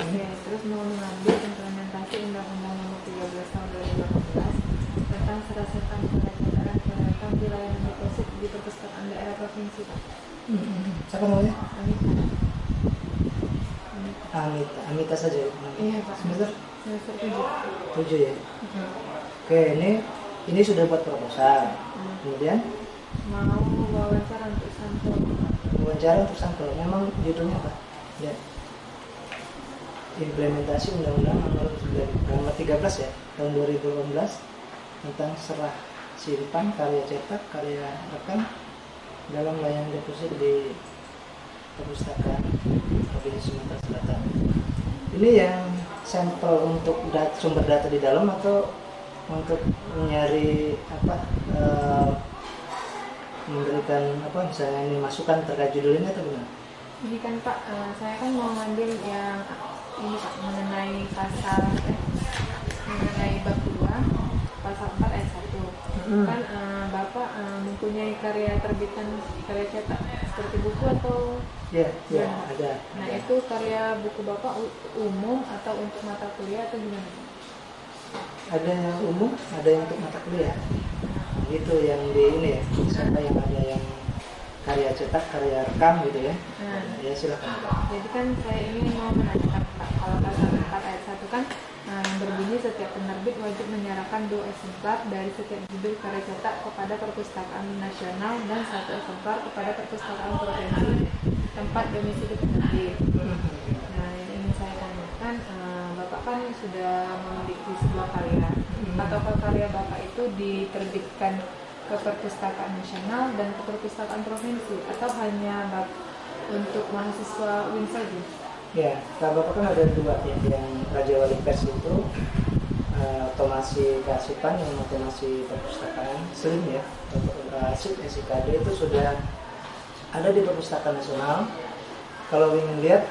Oke, terus mau mengambil implementasi Undang-Undang Nomor 13 Tahun 2018 tentang serah-serah pelajaran kelengkapan di layanan deposit di perpustakaan daerah provinsi, Pak. Siapa namanya? Anita. Amita saja. Iya, Pak. Semester 7 ya. Oke, ini sudah buat proposal. Kemudian Mau wawancara untuk sampel. Memang judulnya apa? Ya. Implementasi Undang-Undang Nomor 13 ya tahun 2018 tentang serah simpan karya cetak karya rekam dalam layanan deposit di perpustakaan Provinsi Sumatera Selatan. Ini yang sampel untuk sumber data di dalam atau untuk mencari memberikan misalnya ini masukan terkait judul ini atau gimana? Jadi kan Pak, saya kan mau ngambil yang ini Pak, mengenai mengenai bab 2 pasal 4 ayat 1. Kan Bapak mempunyai karya terbitan karya cetak seperti buku atau ya ada. Nah, itu karya buku Bapak umum atau untuk mata kuliah atau gimana? Ada yang umum, ada yang untuk mata kuliah. Gitu yang di ini ya. Siapa yang ada yang karya cetak, karya rekam gitu ya. Ya silakan. Jadi kan saya ini mau menanyakan Pak, kalau pasal 4 ayat 1 kan berbunyi setiap penerbit wajib menyerahkan 2 eksemplar dari setiap judul karya cetak kepada perpustakaan nasional dan 1 eksemplar kepada perpustakaan provinsi tempat domisili penerbit. Nah, yang ingin saya tanyakan, Bapak kan sudah memiliki sebuah karya, atau karya Bapak itu diterbitkan ke perpustakaan nasional dan ke perpustakaan provinsi, atau hanya untuk mahasiswa UIN saja? Ya, kalau Bapak kan ada 2 ya, yang Raja Wali Pers itu otomasi kearsipan, yang otomasi perpustakaan SLIM ya, SIP SIKD itu sudah ada di perpustakaan nasional. Kalau ingin lihat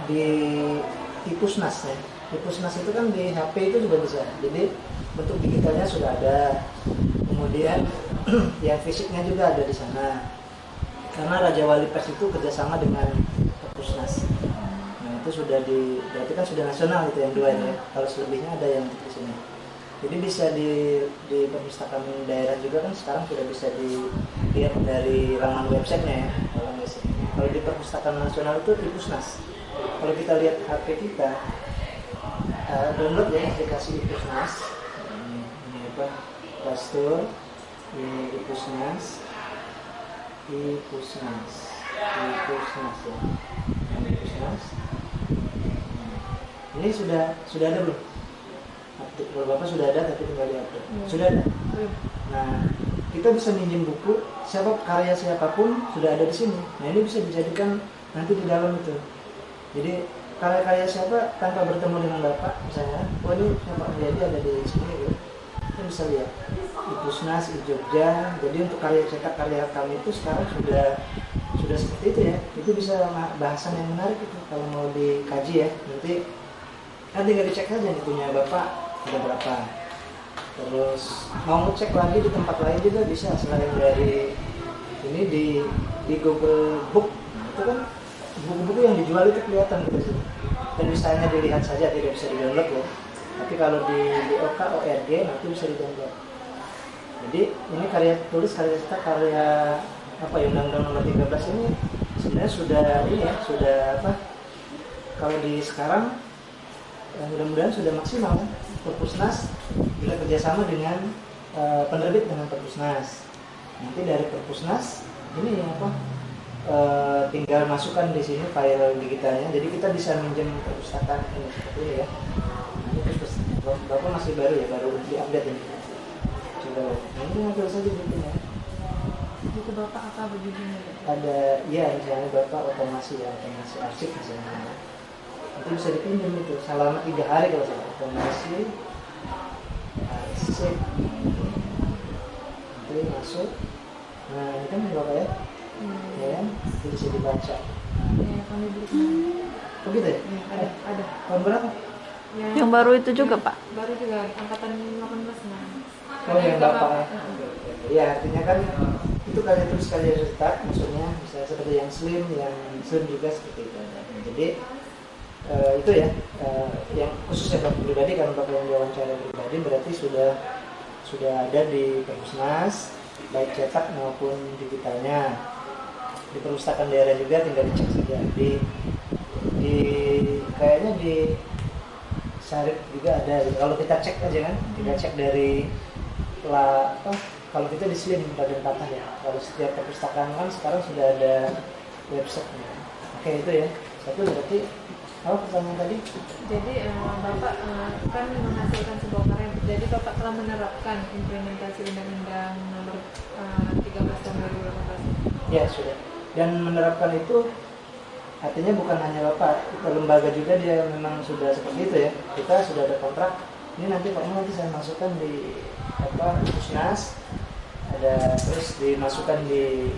di Ipusnas ya, Ipusnas itu kan di HP itu juga bisa, jadi bentuk digitalnya sudah ada. Kemudian yang fisiknya juga ada di sana. Karena Raja Wali Pers itu kerjasama dengan Perpusnas. Nah itu sudah berarti kan sudah nasional itu yang 2 ya. Kalau selebihnya ada yang di sini. Jadi bisa di perpustakaan daerah juga kan sekarang sudah bisa dilihat dari laman websitenya ya. Kalau di perpustakaan nasional itu Ipusnas. Kalau kita lihat HP kita, download ya aplikasi Ipusnas. Ini apa? Play Store, ini Ipusnas ya. Ipusnas ya. Ipusnas. Ini sudah ada belum? Kalau Bapak sudah ada tapi tinggal di-update. Sudah ada. Nah, kita bisa minjem buku karya siapapun sudah ada di sini. Nah, ini bisa dijadikan nanti di dalam itu. Jadi karya-karya siapa tanpa bertemu dengan Bapak misalnya, ini Bapak menjadi ada di sini gitu. Kita bisa lihat Ipusnas di Jogja. Jadi untuk karya cetak karya kami itu sekarang sudah seperti itu ya. Itu bisa bahasan yang menarik itu kalau mau dikaji ya. Nanti tinggal dicek saja nih punya Bapak ada berapa. Terus mau ngecek lagi di tempat lain juga bisa selain dari ini di Google Book. Itu kan buku-buku yang dijual itu kelihatan gitu sih. Dan misalnya dilihat saja, tidak bisa di-download ya. Tapi kalau di ORG nanti bisa di-download. Jadi ini karya tulis, karya cetak, karya Undang-Undang Nomor 13 ini sebenarnya sudah kalau di sekarang mudah-mudahan sudah maksimal kan. Perpusnas bila kerjasama dengan penerbit dengan Perpusnas. Nanti dari Perpusnas ini tinggal masukkan di sini file digitalnya. Jadi kita bisa minjem perpustakaan ini seperti ini ya. Bapak masih baru ya, baru diupdate ini. Coba ini ngambil saja bukunya. Buku Bapak apa begini? Ada misalnya Bapak otomasi arsip misalnya. Itu bisa dipinjam itu selama 3 hari kalau saya otomasi arsip. Nanti masuk. Nah ini kan Bapak ya. Ya kan? Itu bisa dibaca. Ya, kami beli kemarin. Begitu ya? Ada. Tahun berapa? Yang baru itu juga Pak? Baru juga, angkatan 18 nah. Oh yang Bapak ya? Ya artinya kan itu karya tulis karya cetak, maksudnya bisa seperti yang slim juga seperti itu. Jadi itu ya, yang khususnya Bapak pribadi, karena Bapak yang diwawancara pribadi berarti sudah ada di Perpusnas, baik cetak maupun digitalnya. Di perpustakaan daerah juga tinggal dicek saja. Di kayaknya di Syarif juga ada. Kalau kita cek aja kan, kita cek dari kalau kita di Slim Raden Patah ya. Kalau setiap perpustakaan kan sekarang sudah ada website-nya. Oke, itu ya. Satu berarti apa pertanyaan tadi? Jadi Bapak kan menghasilkan sebuah karya. Jadi Bapak telah menerapkan implementasi Undang-Undang Nomor 13 Tahun 2018. Ya, sudah. Dan menerapkan itu artinya bukan hanya Bapak, lembaga juga dia memang sudah seperti itu ya. Kita sudah ada kontrak. Ini nanti Pak nanti saya masukkan di Pusnas, ada terus dimasukkan di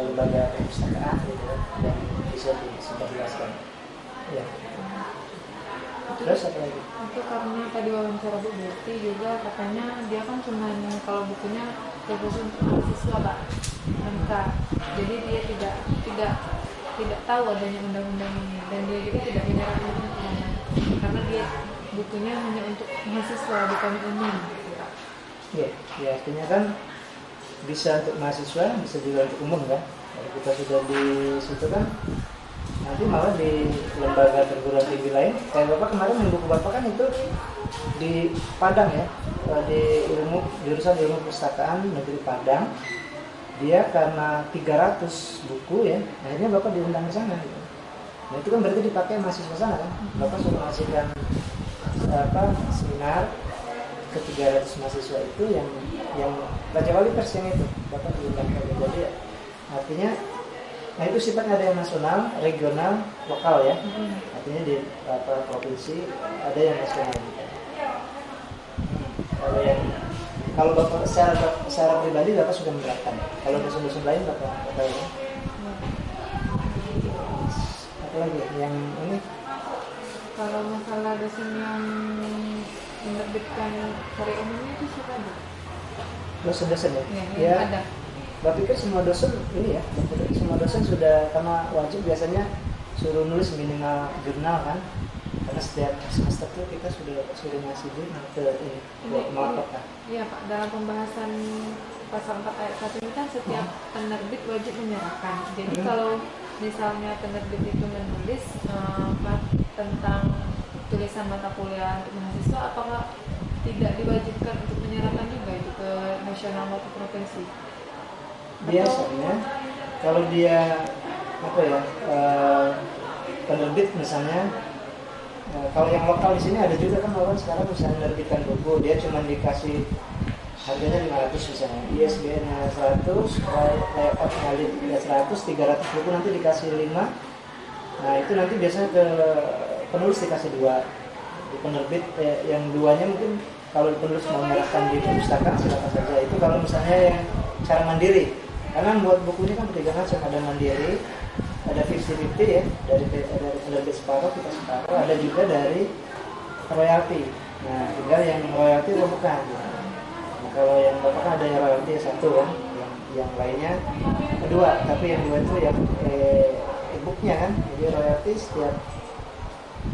lembaga perpustakaan gitu ya, dan bisa disebarluaskan. Ya. Terus apa lagi? Itu karena tadi wawancara Bu Berti juga katanya dia kan cuma kalau bukunya khusus untuk mahasiswa Pak, MK. Jadi dia tidak tahu adanya undang-undang ini, dan dia juga tidak menyerahkan kemana, karena dia bukunya hanya untuk mahasiswa bukan umum. Ya, ya artinya kan bisa untuk mahasiswa, bisa juga untuk umum kan. Kalau kita sudah di situ kan, nanti malah di lembaga perguruan tinggi lain. Kayak Bapak kemarin yang buku Bapak kan itu di Padang ya, di jurusan ilmu perpustakaan negeri Padang. Dia karena 300 buku ya, akhirnya Bapak diundang ke sana gitu. Nah itu kan berarti dipakai mahasiswa sana kan. Bapak sudah ngasihkan seminar ke 300 mahasiswa itu yang Raja Wali Pers yang itu Bapak diundang. Jadi artinya, nah itu sifatnya ada yang nasional, regional, lokal ya. Artinya di provinsi ada yang nasional. Kalau Bapak secara pribadi Bapak sudah menerapkan. Kalau dosen-dosen lain Bapak tahu ya. Apa lagi yang ini? Kalau masalah dosen yang menerbitkan karya umumnya itu siapa aja? Dosen-dosen ya? Ya, ada. Bapak pikir semua dosen ini ya, semua dosen sudah, karena wajib biasanya suruh nulis minimal jurnal kan, karena setiap semester tuh kita sudah ngasih jurnal ke ini buat melaporkan. Iya Pak, dalam pembahasan pasal 4 ayat 1 ini kan setiap penerbit wajib menyerahkan. Jadi kalau misalnya penerbit itu menulis tentang tulisan mata kuliah untuk mahasiswa, apakah tidak diwajibkan untuk menyerahkan juga itu ke nasional maupun provinsi? Biasanya kalau dia penerbit misalnya, kalau yang lokal di sini ada juga kan orang sekarang bisa menerbitkan buku, dia cuma dikasih harganya 500 misalnya, ISBN-nya 100, layout kali 100, 300 buku nanti dikasih 5. Nah itu nanti biasanya ke penulis dikasih 2. Di penerbit yang 2-nya mungkin kalau penulis mau menyerahkan di perpustakaan silakan saja. Itu kalau misalnya yang cara mandiri, karena buat bukunya kan tiga macam, ada mandiri, ada 50-50 ya, dari penerbit separuh kita separuh, ada juga dari royalti. Nah tinggal yang royalti atau bukan. Nah, kalau yang Bapak kan ada yang royalti satu kan, yang lainnya kedua, tapi yang dua itu yang e-booknya kan, jadi royalti setiap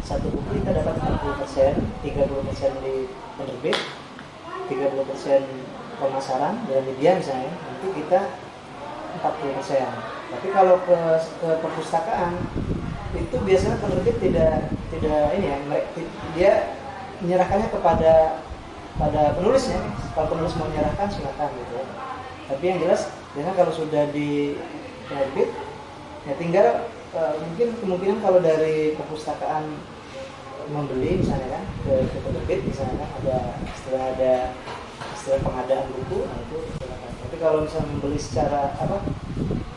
satu buku kita dapat 40%, 30% di penerbit, 30% pemasaran dan media misalnya, nanti kita 40%. Tapi kalau ke perpustakaan itu biasanya penerbit tidak ini ya, dia menyerahkannya kepada penulisnya. Kalau penulis mau menyerahkan silakan gitu ya. Tapi yang jelas biasanya kalau sudah di penerbit ya tinggal mungkin kemungkinan kalau dari perpustakaan membeli misalnya kan ke penerbit misalnya ada istilah pengadaan buku, nah itu silakan. Tapi kalau misalnya membeli secara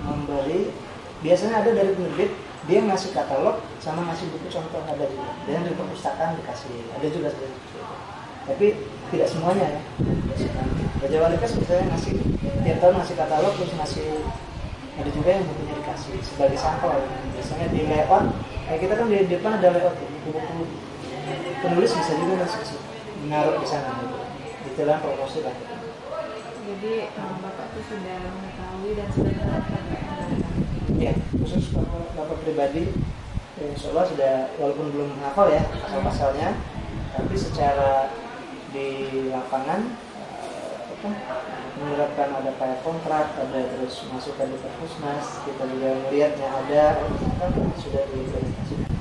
membeli biasanya ada dari penerbit, dia ngasih katalog sama ngasih buku contoh, ada juga. Dan dari perpustakaan dikasih, ada juga seperti itu. Tapi tidak semuanya ya. Raja Wali Pers misalnya ngasih tiap tahun ngasih katalog, terus ngasih, ada juga yang bukunya dikasih sebagai sampel. Biasanya di layout, kayak kita kan di depan ada layout buku-buku penulis bisa juga ngasih menaruh di sana gitu. Itulah promosi lah. Jadi Bapak itu sudah mengetahui dan sudah menerapkan. Ya, khusus Bapak pribadi Ya, insya Allah sudah, walaupun belum hafal ya pasal-pasalnya, tapi secara di lapangan menerapkan ada kayak kontrak, ada terus masukan di Perpusnas, kita juga melihatnya ada, kan sudah diimplementasikan.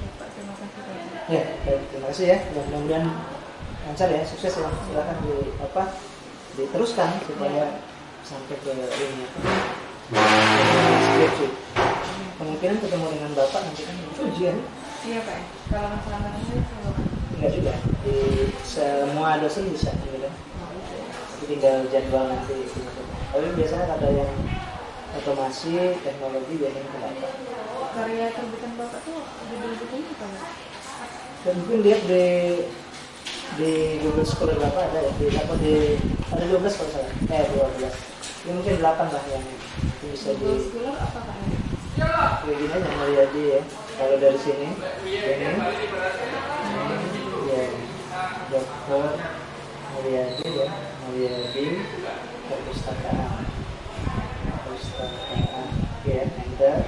Ya, Pak, terima kasih Pak. Ya, baik, terima kasih ya. Mudah-mudahan lancar ya, sukses ya. Silakan diteruskan supaya sampai ke ini skripsi. Kemungkinan ketemu dengan Bapak nanti kan itu ujian. Iya Pak, kalau masalah ini Enggak juga. Di semua dosen bisa gitu. Tapi tinggal jadwal nanti. Tapi biasanya ada yang otomasi, teknologi biasanya ke Bapak. karya terbitan Bapak tuh judul-judulnya apa Pak? Dan mungkin lihat di Google Scholar Bapak ada ya, ada 12 kalau salah. 12. Ya mungkin 8 lah yang bisa Google Scholar apa Pak? kayak gini aja Mulyadi ya. Kalau dari sini ini ya Dr. Mulyadi ya, Mulyadi perpustakaan ya, enter.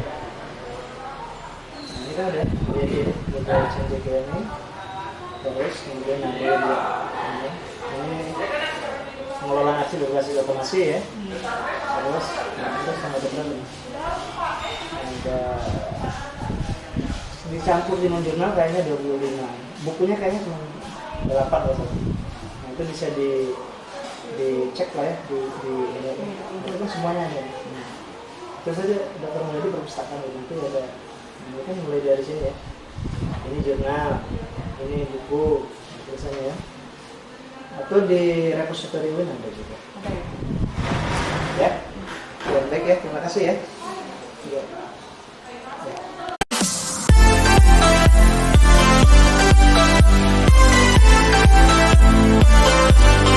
Nah, ini kan ada Mulyadi ya, kita cek ini. Terus kemudian nanti ini pengelolaan aksi berbasis otomasi ya. Terus sama benar ada dicampur di jurnal kayaknya 25, bukunya kayaknya cuma 8 atau 1. Nah, itu bisa dicek lah ya itu kan semuanya ada. Nah, terus aja Dr. Mulyadi perpustakaan itu ada, ini kan mulai dari sini ya, ini jurnal, ini buku tulisannya ya, atau di repository Win ada juga Apa ya? ya. Baik ya, terima kasih ya.